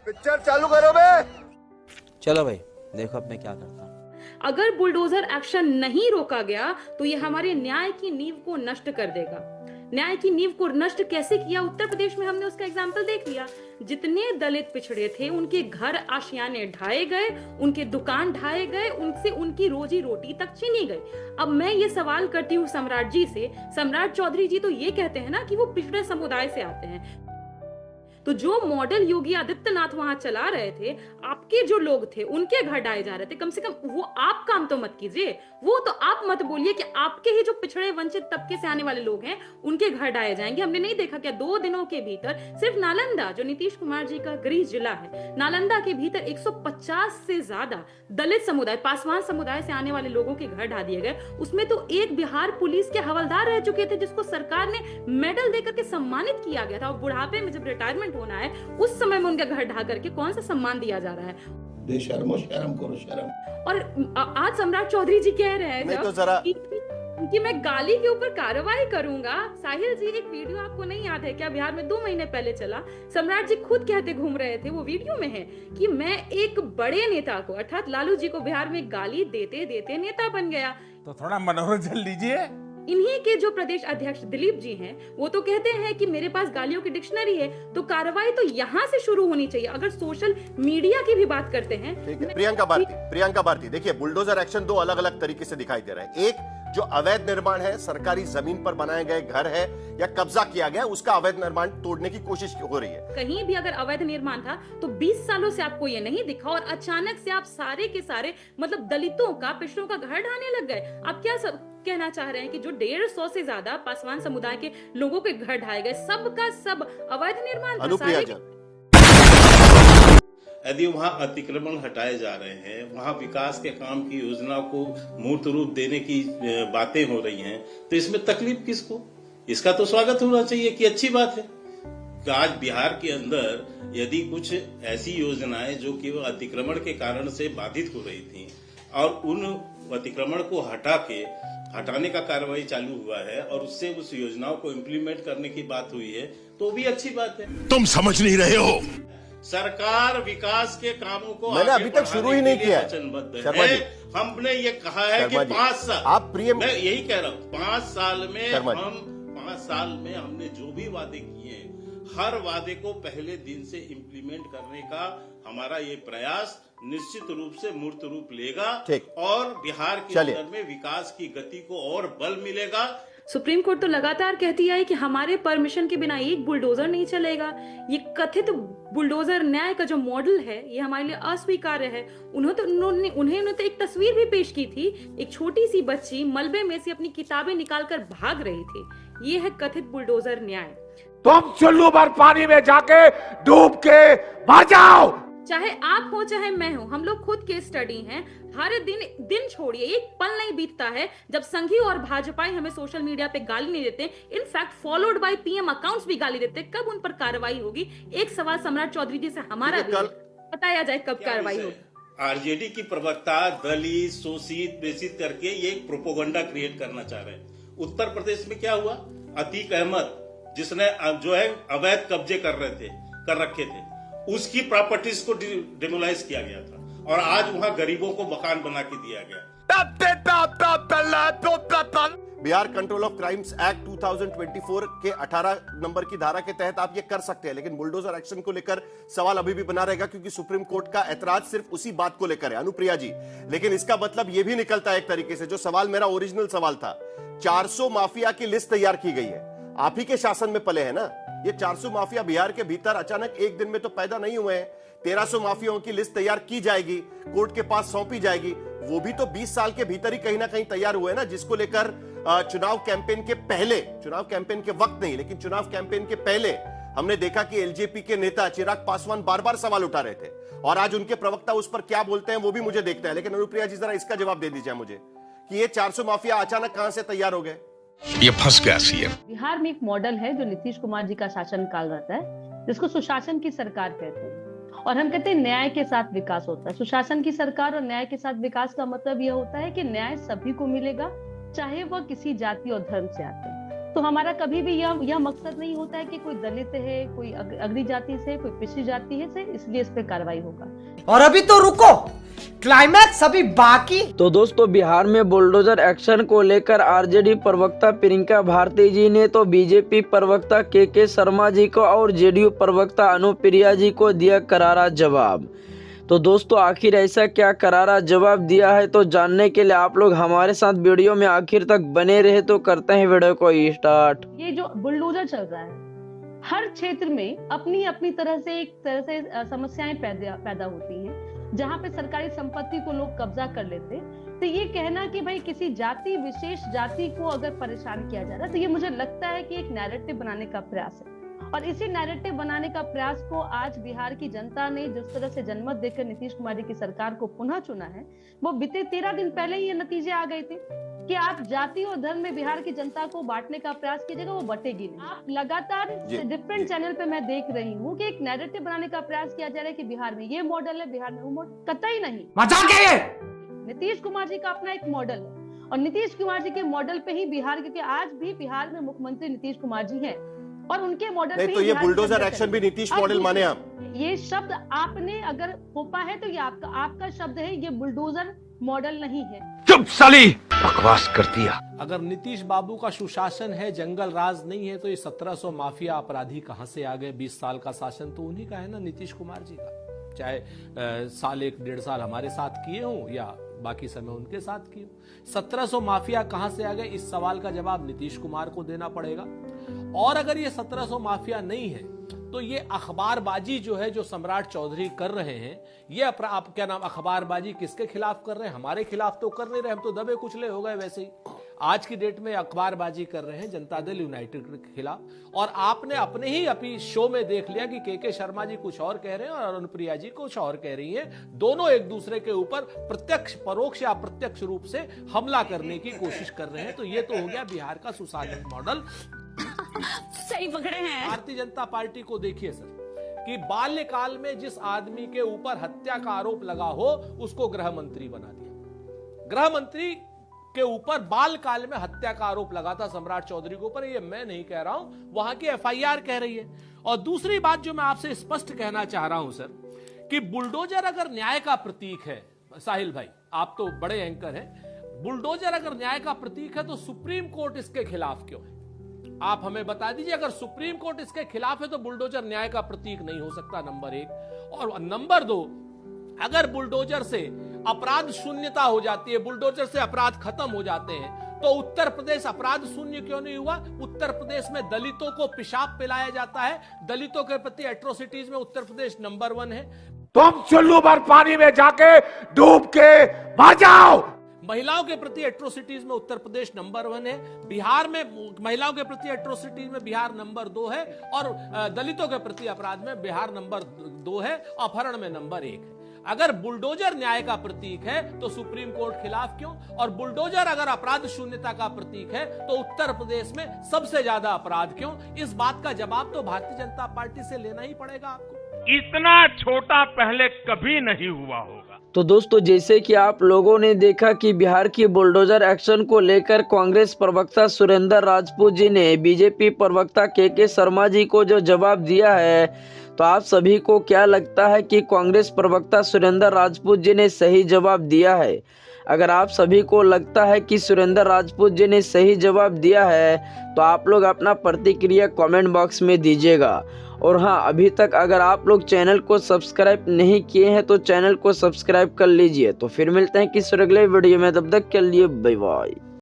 Picture चालू करो बे। चलो भाई देखो अब मैं क्या करता हूँ। अगर बुलडोजर एक्शन नहीं रोका गया तो ये हमारे न्याय की नींव को नष्ट कर देगा। न्याय की नींव को नष्ट कैसे किया, उत्तर प्रदेश में हमने उसका एग्जाम्पल देख लिया। जितने दलित पिछड़े थे उनके घर आशियाने ढाए गए, उनके दुकान ढाए गए, उनसे उनकी रोजी रोटी तक छीनी गई। अब मैं ये सवाल करती हूँ सम्राट जी से, सम्राट चौधरी जी तो ये कहते हैं ना कि वो पिछड़े समुदाय से आते हैं, तो जो मॉडल योगी आदित्यनाथ वहां चला रहे थे, आपके जो लोग थे उनके घर ढाए जा रहे थे, कम से कम वो आप काम तो मत कीजिए। वो तो आप मत बोलिए कि आपके ही जो पिछड़े वंचित तबके से आने वाले लोग हैं उनके घर ढाए जाएंगे। हमने नहीं देखा क्या 2 दिनों के भीतर सिर्फ नालंदा, जो नीतीश कुमार जी का गृह जिला है, नालंदा के भीतर 150 से ज्यादा दलित समुदाय, पासवान समुदाय से आने वाले लोगों के घर ढा दिए गए। उसमें तो एक बिहार पुलिस के हवलदार रह चुके थे जिसको सरकार ने मेडल देकर के सम्मानित किया गया था, और बुढ़ापे में जब रिटायरमेंट होना है उस समय में उनका घर ढा करके कौन सा सम्मान दिया जा रहा है। बेशर्मो, शर्म करो शर्म। और आज सम्राट चौधरी जी कह रहे हैं तो जरा कि मैं गाली के ऊपर कार्रवाई करूंगा। साहिल जी, एक वीडियो आपको नहीं याद है क्या, बिहार में 2 महीने पहले चला, सम्राट जी खुद कहते घूम रहे थे, वो वीडियो में है कि मैं एक बड़े नेता को अर्थात लालू जी को बिहार में गाली देते देते नेता बन गया। तो थोड़ा मनोरंजन लीजिए। इन्हीं के जो प्रदेश अध्यक्ष दिलीप जी हैं, वो तो कहते हैं कि मेरे पास गालियों की डिक्शनरी है। तो कार्रवाई तो यहाँ से शुरू होनी चाहिए। अगर सोशल मीडिया की भी बात करते हैं, ठीक है। प्रियंका भारती, देखिए बुलडोजर एक्शन 2 अलग अलग तरीके से दिखाई दे रहा है। एक जो अवैध निर्माण है, सरकारी जमीन पर बनाए गए घर है या कब्जा किया गया, उसका अवैध निर्माण तोड़ने की कोशिश हो रही है। कहीं भी अगर अवैध निर्माण था तो 20 सालों से आपको ये नहीं दिखा, और अचानक से आप सारे के सारे मतलब दलितों का, पिछड़ों का घर ढाने लग गए। आप क्या कहना चाह रहे हैं कि जो 150 से ज्यादा पासवान समुदाय के लोगों के घर ढाए गए, सब का सब अवैध निर्माण था? यदि वहाँ अतिक्रमण हटाए जा रहे हैं, वहाँ विकास के काम की योजना को मूर्त रूप देने की बातें हो रही हैं, तो इसमें तकलीफ किसको? इसका तो स्वागत होना चाहिए कि अच्छी बात है कि आज बिहार के अंदर यदि कुछ ऐसी योजनाएं जो केवल अतिक्रमण के कारण से बाधित हो रही थी और उन अतिक्रमण को हटाने का कार्रवाई चालू हुआ है और उससे उस योजनाओं को इम्प्लीमेंट करने की बात हुई है, तो भी अच्छी बात है। तुम समझ नहीं रहे हो। सरकार विकास के कामों को मैंने अभी तक शुरू ही नहीं किया वचनबद्ध है। हमने ये कहा है कि 5 साल, आप मैं यही कह रहा हूँ, 5 साल में हमने जो भी वादे किए, हर वादे को पहले दिन से इम्प्लीमेंट करने का हमारा ये प्रयास निश्चित रूप से मूर्त रूप लेगा और बिहार के अंदर में विकास की गति को और बल मिलेगा। सुप्रीम कोर्ट तो लगातार कहती आई कि हमारे परमिशन के बिना एक बुलडोजर नहीं चलेगा। ये कथित बुलडोजर न्याय का जो मॉडल है, ये हमारे लिए अस्वीकार्य है। उन्होंने तो एक तस्वीर भी पेश की थी, एक छोटी सी बच्ची मलबे में से अपनी किताबें निकालकर भाग रही थी। ये है कथित बुलडोजर न्याय। तुम चुल्लू भर पानी में जाके डूब के मर जाओ। चाहे आप हो चाहे मैं हूं, हम लोग खुद केस स्टडी हैं। हर दिन छोड़िए, एक पल नहीं बीतता है जब संघी और भाजपाई हमें सोशल मीडिया पे गाली नहीं देते, in fact followed by PM accounts भी गाली देते। कब उन पर कार्रवाई होगी? एक सवाल सम्राट चौधरी जी से हमारा भी बताया जाए, कब कार्रवाई होगी? आरजेडी की प्रवक्ता दलित, शोषित, प्रेषित करके ये एक प्रोपोगंडा क्रिएट करना चाह रहे हैं। उत्तर प्रदेश में क्या हुआ? अतीक अहमद, जिसने जो है अवैध कब्जे कर रखे थे, उसकी प्रॉपर्टीज को डिमोलाइज किया गया था और आज वहां गरीबों को मकान बना के दिया गया। Bihar control of crimes act 2024 के 18 नंबर की धारा के तहत आप ये कर सकते हैं, लेकिन बुलडोजर एक्शन को लेकर सवाल अभी भी बना रहेगा क्योंकि सुप्रीम कोर्ट का ऐतराज सिर्फ उसी बात को लेकर है, अनुप्रिया जी। लेकिन इसका मतलब यह भी निकलता है एक तरीके से, जो सवाल मेरा ओरिजिनल सवाल था, 400 माफिया की लिस्ट तैयार की गई है। आप ही के शासन में पले हैं ना ये 400 माफिया। बिहार के भीतर अचानक एक दिन में तो पैदा नहीं हुए हैं। 1300 माफियाओं की लिस्ट तैयार की जाएगी, कोर्ट के पास सौंपी जाएगी। वो भी तो 20 साल के भीतर ही कहीं ना कहीं तैयार हुए ना, जिसको लेकर चुनाव कैंपेन के पहले, चुनाव कैंपेन के वक्त नहीं लेकिन चुनाव कैंपेन के पहले हमने देखा कि एलजेपी के नेता चिराग पासवान बार बार सवाल उठा रहे थे, और आज उनके प्रवक्ता उस पर क्या बोलते हैं वो भी मुझे देखता है। लेकिन अनुप्रिया जी जरा इसका जवाब दे दीजिए मुझे कि ये 400 माफिया अचानक कहां से तैयार हो गए? ये फंस गया सीएम। बिहार में एक मॉडल है जो नीतीश कुमार जी का शासन काल रहता है, जिसको सुशासन की सरकार कहते हैं, और हम कहते हैं न्याय के साथ विकास होता है। सुशासन की सरकार और न्याय के साथ विकास का मतलब यह होता है कि न्याय सभी को मिलेगा, चाहे वह किसी जाति और धर्म से आते हैं। तो हमारा कभी भी यह मकसद नहीं होता है कि कोई दलित है, कोई अग्री जाति से, कोई पिछड़ी जाति है से इसलिए इस पे कार्रवाई होगा। और अभी तो रुको, क्लाइमैक्स अभी बाकी। तो दोस्तों, बिहार में बुलडोजर एक्शन को लेकर आरजेडी प्रवक्ता प्रियंका भारती जी ने तो बीजेपी प्रवक्ता के शर्मा जी को और जेडीयू प्रवक्ता अनुप्रिया जी को दिया करारा जवाब। तो दोस्तों, आखिर ऐसा क्या करारा जवाब दिया है, तो जानने के लिए आप लोग हमारे साथ वीडियो में आखिर तक बने रहे। तो करते हैं वीडियो को स्टार्ट। ये जो बुलडोजर चल रहा है, हर क्षेत्र में अपनी अपनी तरह से समस्याएं पैदा होती हैं, जहां पे सरकारी संपत्ति को लोग कब्जा कर लेते। तो ये कहना कि भाई किसी जाति, विशेष जाति को अगर परेशान किया जा रहा है, तो ये मुझे लगता है कि एक नैरेटिव बनाने का प्रयास है। और इसी नैरेटिव बनाने का प्रयास को आज बिहार की जनता ने जिस तरह से जनमत देकर नीतीश कुमार जी की सरकार को पुनः चुना है, वो बीते 13 दिन पहले ही ये नतीजे आ गए थे कि आप जाति और धर्म में बिहार की जनता को बांटने का प्रयास कीजिएगा, वो बटेगी नहीं। आप लगातार डिफरेंट चैनल पे मैं देख रही हूँ कि एक नैरेटिव बनाने का प्रयास किया जा रहा है कि बिहार में ये मॉडल है, बिहार में वो मॉडल। कतई नहीं। मजाक है ये। नीतीश कुमार जी का अपना एक मॉडल है और नीतीश कुमार जी के मॉडल पे ही बिहार, क्योंकि आज भी बिहार में मुख्यमंत्री नीतीश कुमार जी हैं और उनके मॉडल नहीं, तो ये बुलडोजर एक्शन भी नीतीश मॉडल माने आप? ये शब्द आपने अगर थोपा है तो ये आपका शब्द है, ये बुलडोजर मॉडल नहीं है। चुप साली, बकवास कर दिया। अगर नीतीश बाबू का सुशासन है, जंगल राज नहीं है, तो ये 1700 माफिया अपराधी कहां से आ गए? 20 साल का शासन तो उन्हीं का है ना, नीतीश कुमार जी का। चाहे साल 1-1.5 साल हमारे साथ किए हों या बाकी समय उनके साथ किए हों। 1700 माफिया कहां से आ गए, इस सवाल का जवाब नीतीश कुमार को देना पड़ेगा। और अगर ये 1700 माफिया नहीं है, तो ये अखबारबाजी जो है, जो सम्राट चौधरी कर रहे हैं, ये आप क्या नाम अखबारबाजी किसके खिलाफ कर रहे हैं? हमारे खिलाफ तो कर नहीं रहे, हम तो दबे कुचले हो गए वैसे ही। आज की डेट में अखबारबाजी कर रहे हैं जनता दल यूनाइटेड के खिलाफ। और आपने अपने ही अपनी शो में देख लिया कि के शर्मा जी कुछ और कह रहे हैं और अनुप्रिया जी कुछ और कह रही हैं। दोनों एक दूसरे के ऊपर प्रत्यक्ष, परोक्ष या अप्रत्यक्ष रूप से हमला करने की कोशिश कर रहे हैं। तो ये तो हो गया बिहार का सुशासन मॉडल। सही पकड़े हैं। भारतीय जनता पार्टी को देखिए सर, कि बाल्यकाल में जिस आदमी के ऊपर हत्या का आरोप लगा हो, उसको गृह मंत्री बना दिया। गृह मंत्री के ऊपर बालकाल में हत्या का आरोप लगा था सम्राट चौधरी के ऊपर। ये मैं नहीं कह रहा हूं, वहां की एफआईआर कह रही है। और दूसरी बात जो मैं आपसे स्पष्ट कहना चाह रहा हूं सर, कि बुलडोजर अगर न्याय का प्रतीक है, साहिल भाई आप तो बड़े एंकर हैं, बुलडोजर अगर न्याय का प्रतीक है तो सुप्रीम कोर्ट इसके खिलाफ क्यों है? आप हमें बता दीजिए। अगर सुप्रीम कोर्ट इसके खिलाफ है तो बुलडोजर न्याय का प्रतीक नहीं हो सकता, नंबर 1। और नंबर 2, अगर बुलडोजर से अपराध शून्यता हो जाती है, बुलडोजर से अपराध खत्म हो जाते हैं, तो उत्तर प्रदेश अपराध शून्य क्यों नहीं हुआ? उत्तर प्रदेश में दलितों को पेशाब पिलाया जाता है, दलितों के प्रति एट्रोसिटीज में उत्तर प्रदेश नंबर 1 है। तुम चुल्लू भर पानी में जाके डूब के मर जाओ। महिलाओं के प्रति एट्रोसिटीज में उत्तर प्रदेश नंबर 1 है। बिहार में महिलाओं के प्रति एट्रोसिटीज में बिहार नंबर 2 है। और दलितों के प्रति अपराध में बिहार नंबर 2 है। अपहरण में नंबर 1 है। अगर बुलडोजर न्याय का प्रतीक है तो सुप्रीम कोर्ट खिलाफ क्यों? और बुलडोजर अगर अपराध शून्यता का प्रतीक है तो उत्तर प्रदेश में सबसे ज्यादा अपराध क्यों? इस बात का जवाब तो भारतीय जनता पार्टी से लेना ही पड़ेगा आपको। इतना छोटा पहले कभी नहीं हुआ होगा। तो दोस्तों, जैसे कि आप लोगों ने देखा कि बिहार की बुलडोजर एक्शन को लेकर कांग्रेस प्रवक्ता सुरेंद्र राजपूत जी ने बीजेपी प्रवक्ता के शर्मा जी को जो जवाब दिया है, तो आप सभी को क्या लगता है कि कांग्रेस प्रवक्ता सुरेंद्र राजपूत जी ने सही जवाब दिया है? अगर आप सभी को लगता है कि सुरेंद्र राजपूत जी ने सही जवाब दिया है, तो आप लोग अपना प्रतिक्रिया कमेंट बॉक्स में दीजिएगा। और हाँ, अभी तक अगर आप लोग चैनल को सब्सक्राइब नहीं किए हैं तो चैनल को सब्सक्राइब कर लीजिए। तो फिर मिलते हैं किसी अगले वीडियो में, तब तक के लिए बाय बाय।